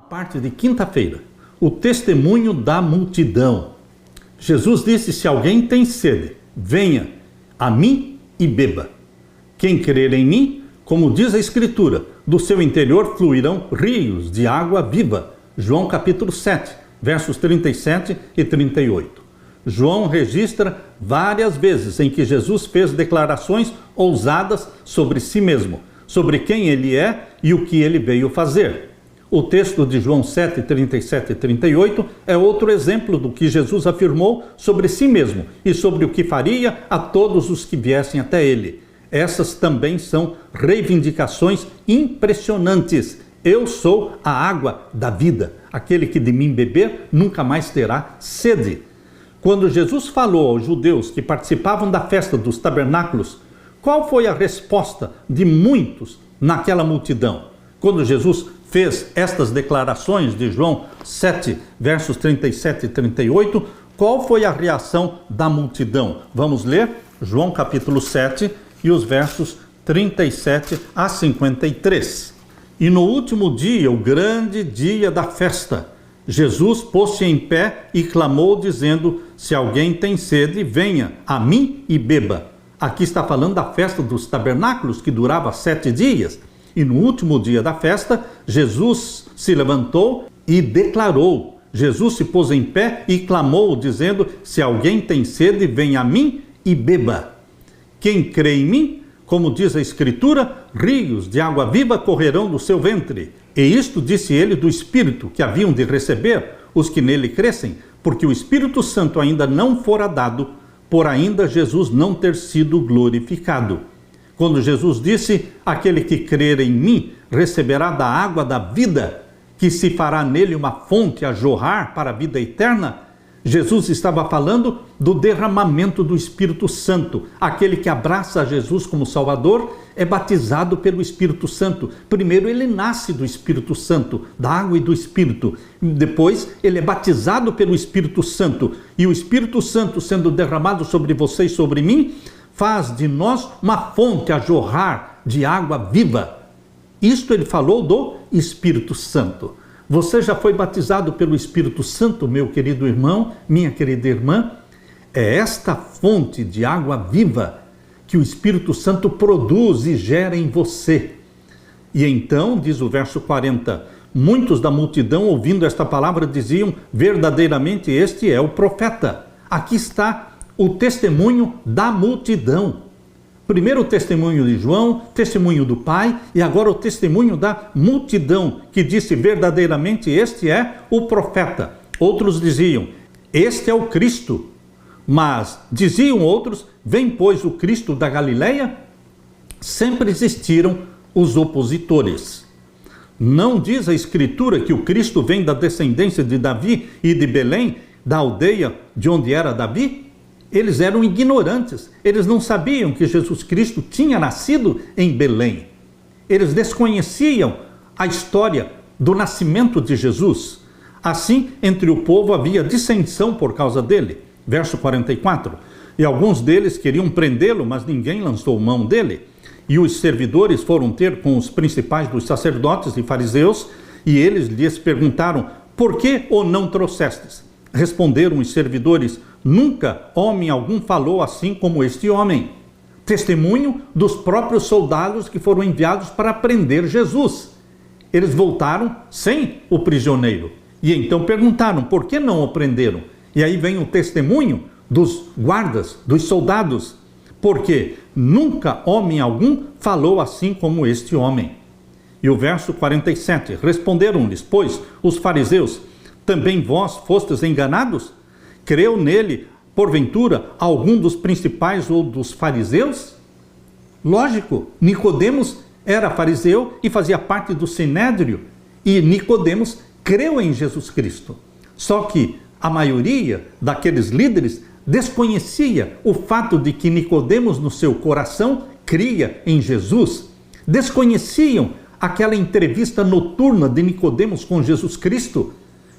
parte de quinta-feira, o testemunho da multidão. Jesus disse: se alguém tem sede, venha a mim e beba. Quem crer em mim, como diz a Escritura, do seu interior fluirão rios de água viva. João capítulo 7, versos 37 e 38. João registra várias vezes em que Jesus fez declarações ousadas sobre si mesmo, sobre quem ele é e o que ele veio fazer. O texto de João 7, 37 e 38 é outro exemplo do que Jesus afirmou sobre si mesmo e sobre o que faria a todos os que viessem até ele. Essas também são reivindicações impressionantes. Eu sou a água da vida. Aquele que de mim beber nunca mais terá sede. Quando Jesus falou aos judeus que participavam da festa dos tabernáculos, qual foi a resposta de muitos naquela multidão? Quando Jesus fez estas declarações de João 7, versos 37 e 38, qual foi a reação da multidão? Vamos ler João capítulo 7 e os versos 37 a 53. E no último dia, o grande dia da festa, Jesus pôs-se em pé e clamou, dizendo: se alguém tem sede, venha a mim e beba. Aqui está falando da festa dos tabernáculos, que durava 7 dias. E no último dia da festa, Jesus se levantou e declarou. Jesus se pôs em pé e clamou, dizendo: se alguém tem sede, venha a mim e beba. Quem crê em mim, como diz a Escritura, rios de água viva correrão do seu ventre. E isto disse ele do Espírito que haviam de receber os que nele crescem, porque o Espírito Santo ainda não fora dado, por ainda Jesus não ter sido glorificado. Quando Jesus disse: aquele que crer em mim receberá da água da vida, que se fará nele uma fonte a jorrar para a vida eterna, Jesus estava falando do derramamento do Espírito Santo. Aquele que abraça a Jesus como Salvador é batizado pelo Espírito Santo. Primeiro ele nasce do Espírito Santo, da água e do Espírito. Depois ele é batizado pelo Espírito Santo. E o Espírito Santo sendo derramado sobre você e sobre mim, faz de nós uma fonte a jorrar de água viva. Isto ele falou do Espírito Santo. Você já foi batizado pelo Espírito Santo, meu querido irmão, minha querida irmã? É esta fonte de água viva que o Espírito Santo produz e gera em você. E então, diz o verso 40, muitos da multidão, ouvindo esta palavra, diziam: verdadeiramente este é o profeta. Aqui está o testemunho da multidão. Primeiro o testemunho de João, testemunho do Pai, e agora o testemunho da multidão, que disse: verdadeiramente este é o profeta. Outros diziam: este é o Cristo. Mas diziam outros: vem pois o Cristo da Galileia? Sempre existiram os opositores. Não diz a Escritura que o Cristo vem da descendência de Davi e de Belém, da aldeia de onde era Davi? Eles eram ignorantes, eles não sabiam que Jesus Cristo tinha nascido em Belém. Eles desconheciam a história do nascimento de Jesus. Assim, entre o povo havia dissensão por causa dele. Verso 44. E alguns deles queriam prendê-lo, mas ninguém lançou mão dele. E os servidores foram ter com os principais dos sacerdotes e fariseus, e eles lhes perguntaram: por que o não trouxestes? Responderam os servidores: nunca homem algum falou assim como este homem. Testemunho dos próprios soldados que foram enviados para prender Jesus. Eles voltaram sem o prisioneiro. E então perguntaram: por que não o prenderam? E aí vem o testemunho dos guardas, dos soldados. Porque nunca homem algum falou assim como este homem. E o verso 47. Responderam-lhes, pois, os fariseus: também vós fostes enganados? Creu nele, porventura, algum dos principais ou dos fariseus? Lógico, Nicodemos era fariseu e fazia parte do Sinédrio, e Nicodemos creu em Jesus Cristo. Só que a maioria daqueles líderes desconhecia o fato de que Nicodemos, no seu coração, cria em Jesus. Desconheciam aquela entrevista noturna de Nicodemos com Jesus Cristo,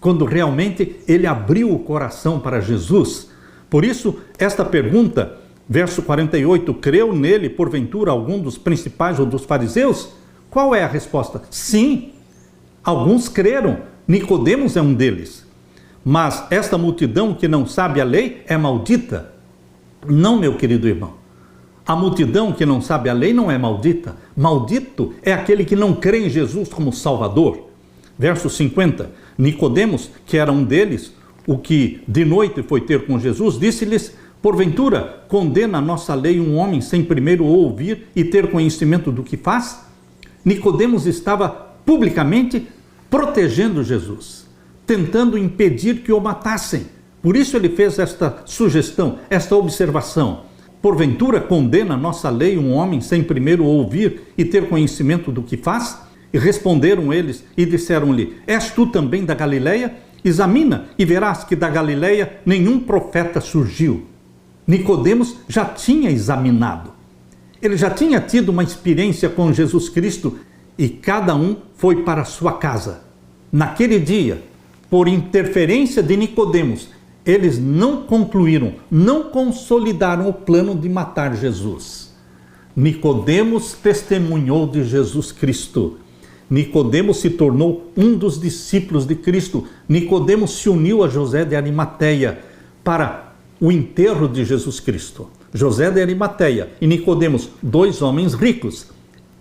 quando realmente ele abriu o coração para Jesus. Por isso, esta pergunta, verso 48, creu nele, porventura, algum dos principais ou dos fariseus? Qual é a resposta? Sim, alguns creram, Nicodemos é um deles. Mas esta multidão que não sabe a lei é maldita. Não, meu querido irmão. A multidão que não sabe a lei não é maldita. Maldito é aquele que não crê em Jesus como Salvador. Verso 50. Nicodemos, que era um deles, o que de noite foi ter com Jesus, disse-lhes: porventura, condena a nossa lei um homem sem primeiro ouvir e ter conhecimento do que faz? Nicodemos estava publicamente protegendo Jesus, tentando impedir que o matassem. Por isso ele fez esta sugestão, esta observação. Porventura, condena a nossa lei um homem sem primeiro ouvir e ter conhecimento do que faz? E responderam eles e disseram-lhe: és tu também da Galileia? Examina e verás que da Galileia nenhum profeta surgiu. Nicodemos já tinha examinado. Ele já tinha tido uma experiência com Jesus Cristo e cada um foi para a sua casa. Naquele dia, por interferência de Nicodemos, eles não concluíram, não consolidaram o plano de matar Jesus. Nicodemos testemunhou de Jesus Cristo. Nicodemos se tornou um dos discípulos de Cristo. Nicodemos se uniu a José de Arimateia para o enterro de Jesus Cristo. José de Arimateia e Nicodemos, dois homens ricos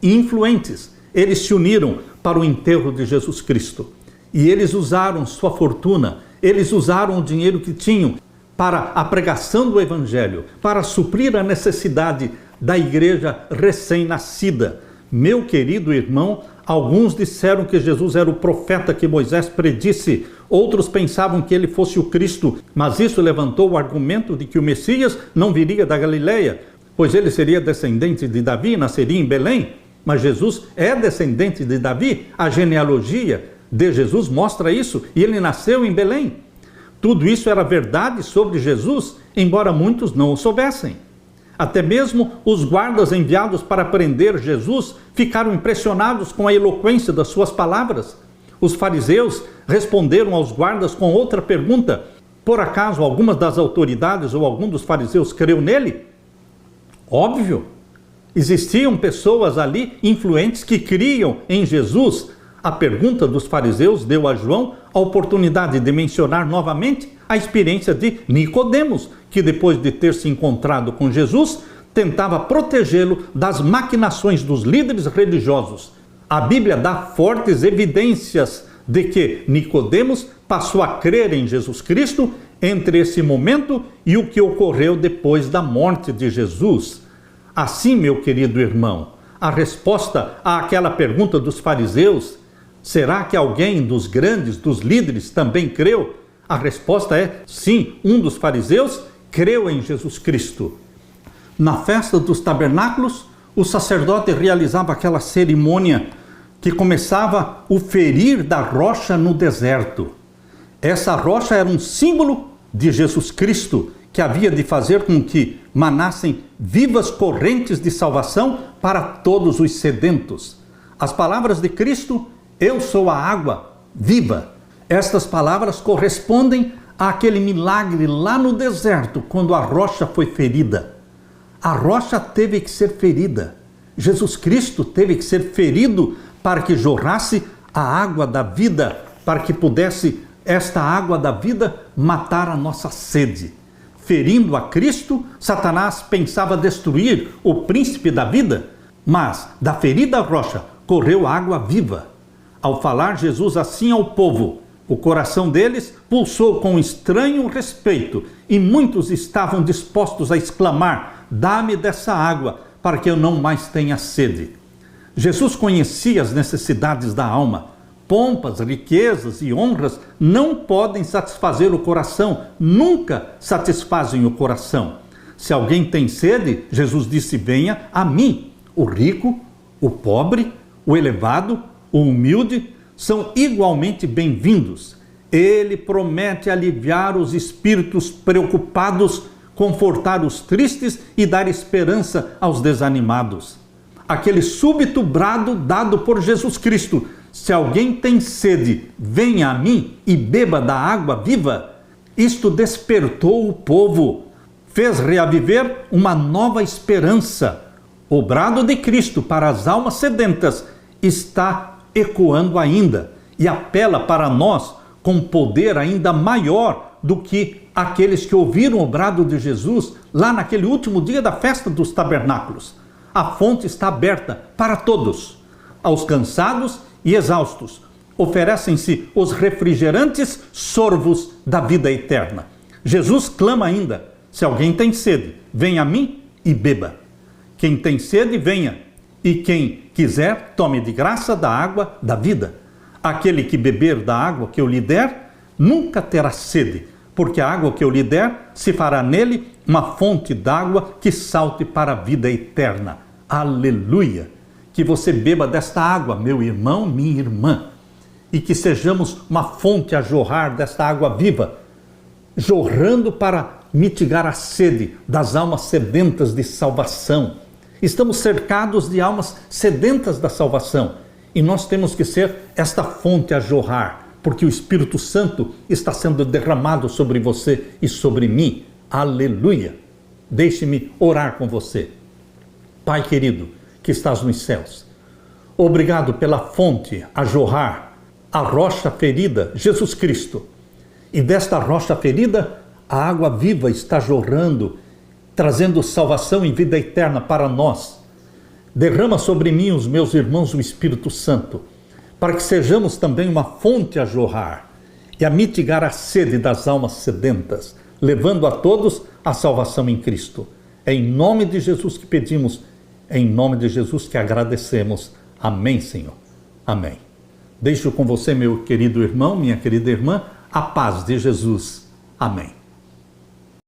e influentes, eles se uniram para o enterro de Jesus Cristo. E eles usaram sua fortuna, eles usaram o dinheiro que tinham para a pregação do Evangelho, para suprir a necessidade da igreja recém-nascida. Meu querido irmão, alguns disseram que Jesus era o profeta que Moisés predisse, outros pensavam que ele fosse o Cristo, mas isso levantou o argumento de que o Messias não viria da Galileia, pois ele seria descendente de Davi, nasceria em Belém. Mas Jesus é descendente de Davi, a genealogia de Jesus mostra isso, e ele nasceu em Belém. Tudo isso era verdade sobre Jesus, embora muitos não o soubessem. Até mesmo os guardas enviados para prender Jesus ficaram impressionados com a eloquência das suas palavras. Os fariseus responderam aos guardas com outra pergunta: por acaso algumas das autoridades ou algum dos fariseus creu nele? Óbvio, existiam pessoas ali influentes que criam em Jesus. A pergunta dos fariseus deu a João a oportunidade de mencionar novamente a experiência de Nicodemos, que depois de ter se encontrado com Jesus, tentava protegê-lo das maquinações dos líderes religiosos. A Bíblia dá fortes evidências de que Nicodemos passou a crer em Jesus Cristo entre esse momento e o que ocorreu depois da morte de Jesus. Assim, meu querido irmão, a resposta àquela pergunta dos fariseus: será que alguém dos grandes, dos líderes, também creu? A resposta é sim, um dos fariseus creu em Jesus Cristo. Na festa dos tabernáculos, o sacerdote realizava aquela cerimônia que começava o ferir da rocha no deserto. Essa rocha era um símbolo de Jesus Cristo, que havia de fazer com que manassem vivas correntes de salvação para todos os sedentos. As palavras de Cristo: eu sou a água viva. Estas palavras correspondem àquele milagre lá no deserto, quando a rocha foi ferida. A rocha teve que ser ferida. Jesus Cristo teve que ser ferido para que jorrasse a água da vida, para que pudesse esta água da vida matar a nossa sede. Ferindo a Cristo, Satanás pensava destruir o príncipe da vida, mas da ferida rocha correu água viva. Ao falar Jesus assim ao povo, o coração deles pulsou com estranho respeito e muitos estavam dispostos a exclamar: dá-me dessa água para que eu não mais tenha sede. Jesus conhecia as necessidades da alma. Pompas, riquezas e honras não podem satisfazer o coração, nunca satisfazem o coração. Se alguém tem sede, Jesus disse: venha a mim. O rico, o pobre, o elevado, o humilde são igualmente bem-vindos. Ele promete aliviar os espíritos preocupados, confortar os tristes e dar esperança aos desanimados. Aquele súbito brado dado por Jesus Cristo: se alguém tem sede, venha a mim e beba da água viva. Isto despertou o povo, fez reaviver uma nova esperança. O brado de Cristo para as almas sedentas está ecoando ainda. e apela para nós com poder ainda maior do que aqueles que ouviram o brado de Jesus lá naquele último dia da festa dos tabernáculos. A fonte está aberta para todos, aos cansados e exaustos. Oferecem-se os refrigerantes sorvos da vida eterna. Jesus clama ainda: se alguém tem sede, venha a mim e beba. Quem tem sede, venha, e quem quiser, tome de graça da água da vida. Aquele que beber da água que eu lhe der, nunca terá sede, porque a água que eu lhe der se fará nele uma fonte d'água que salte para a vida eterna. Aleluia! Que você beba desta água, meu irmão, minha irmã, e que sejamos uma fonte a jorrar desta água viva, jorrando para mitigar a sede das almas sedentas de salvação. Estamos cercados de almas sedentas da salvação e nós temos que ser esta fonte a jorrar, porque o Espírito Santo está sendo derramado sobre você e sobre mim. Aleluia! Deixe-me orar com você. Pai querido, que estás nos céus, obrigado pela fonte a jorrar, a rocha ferida, Jesus Cristo. E desta rocha ferida, a água viva está jorrando, trazendo salvação e vida eterna para nós. Derrama sobre mim, os meus irmãos, o Espírito Santo, para que sejamos também uma fonte a jorrar e a mitigar a sede das almas sedentas, levando a todos a salvação em Cristo. É em nome de Jesus que pedimos, é em nome de Jesus que agradecemos. Amém, Senhor. Amém. Deixo com você, meu querido irmão, minha querida irmã, a paz de Jesus. Amém.